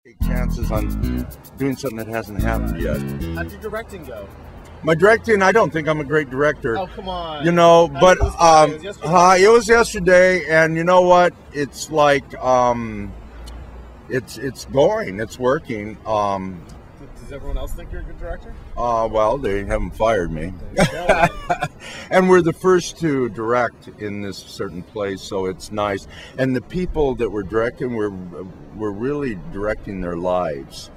Take chances on doing something that hasn't happened yet. How'd your directing go? My directing, I don't think I'm a great director. Oh, come on. You know, but it was yesterday, and you know what? It's like it's going, it's working. Does everyone else think you're a good director? Well, they haven't fired me. There you go. And we're the first to direct in this certain place, so it's nice. And the people that we're directing, we're really directing their lives.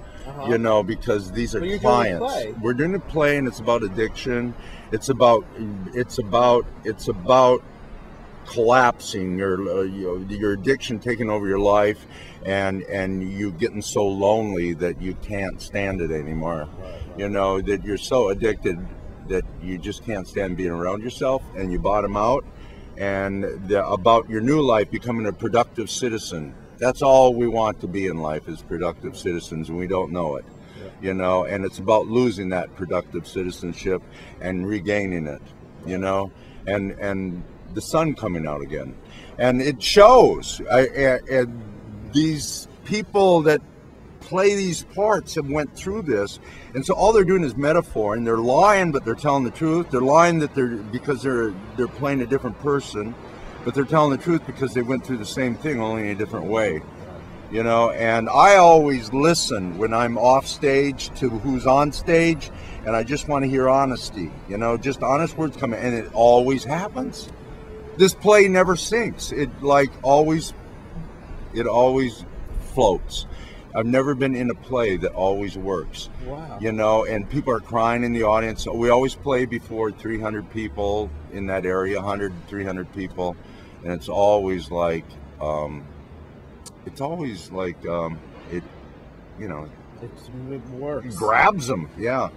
You know, because these are clients. We're doing a play, and it's about addiction. It's about collapsing, your addiction taking over your life, and you getting so lonely that you can't stand it anymore. You know, that you're so addicted that you just can't stand being around yourself, and you bottom out. And about your new life, becoming a productive citizen. That's all we want to be in life, is productive citizens, and we don't know it. You know, and it's about losing that productive citizenship and regaining it, you know, and the sun coming out again. And it shows. And these people that play these parts have went through this, and so all they're doing is metaphor, and they're lying, but they're telling the truth. They're lying because they're playing a different person, but they're telling the truth because they went through the same thing, only in a different way. You know, and I always listen when I'm off stage to who's on stage, and I just want to hear honesty, you know, just honest words coming, and it always happens. This play never sinks. It always floats. I've never been in a play that always works. Wow. You know, and people are crying in the audience. We always play before 300 people in that area, 100, 300 people, and it's always like, it, you know, it works. Grabs them, yeah.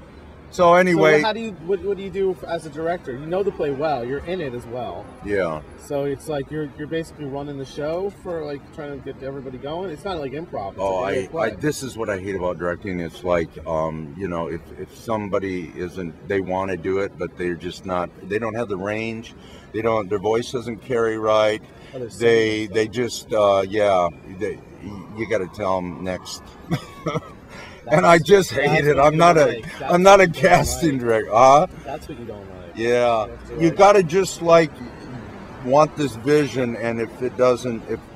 So anyway, so what do you do as a director? You know the play well. You're in it as well. Yeah. So it's like you're basically running the show for like trying to get everybody going. It's not like improv. It's this is what I hate about directing. It's like, you know, if somebody they want to do it, but they're just not. They don't have the range. They don't. Their voice doesn't carry right. They just you got to tell them next. And I just hate it. I'm not a casting director. That's what you don't like. Yeah, you got to just like want this vision, and if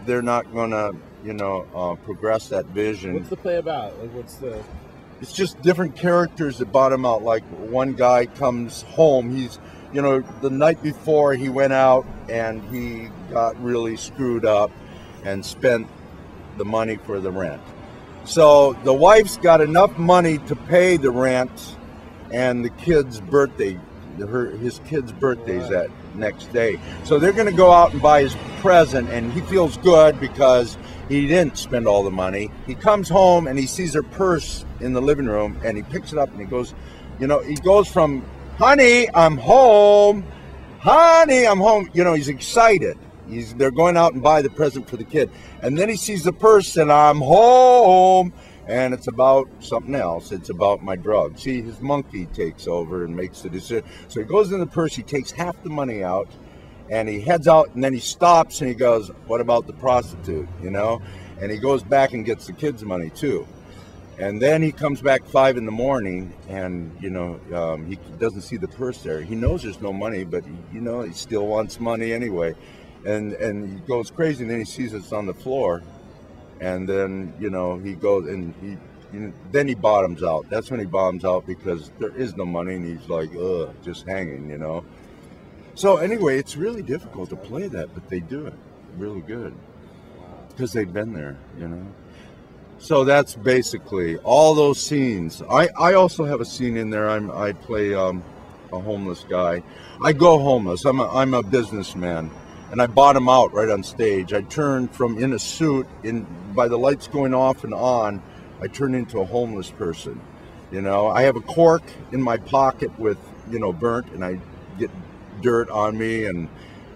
they're not gonna, you know, progress that vision. What's the play about? Like, It's just different characters that bottom out. Like one guy comes home. He's, you know, the night before he went out and he got really screwed up and spent the money for the rent. So the wife's got enough money to pay the rent and the kid's birthday, his kid's birthday's that next day. So they're going to go out and buy his present, and he feels good because he didn't spend all the money. He comes home and he sees her purse in the living room, and he picks it up and he goes, you know, he goes from, honey, I'm home. Honey, I'm home. You know, he's excited. They're going out and buy the present for the kid. And then he sees the purse and I'm home. And it's about something else. It's about my drug. See, his monkey takes over and makes the decision. So he goes in the purse, he takes half the money out, and he heads out, and then he stops and he goes, what about the prostitute, you know? And he goes back and gets the kid's money too. And then he comes back 5 in the morning, and you know, he doesn't see the purse there. He knows there's no money, but you know, he still wants money anyway. And he goes crazy, and then he sees it's on the floor, and then, you know, he goes and then he bottoms out. That's when he bottoms out, because there is no money, and he's like, ugh, just hanging, you know. So anyway, it's really difficult to play that, but they do it really good because they've been there, you know. So that's basically all those scenes. I also have a scene in there. I play a homeless guy. I go homeless. I'm a businessman. And I bottom out right on stage. I turn from in a suit, by the lights going off and on, I turn into a homeless person. You know, I have a cork in my pocket with, you know, burnt, and I get dirt on me, and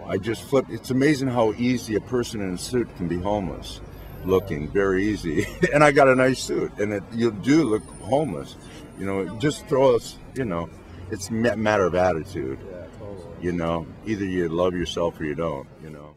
I just flip. It's amazing how easy a person in a suit can be homeless looking, very easy. And I got a nice suit, and you do look homeless. You know, just throw us, you know, it's a matter of attitude. You know, either you love yourself or you don't, you know.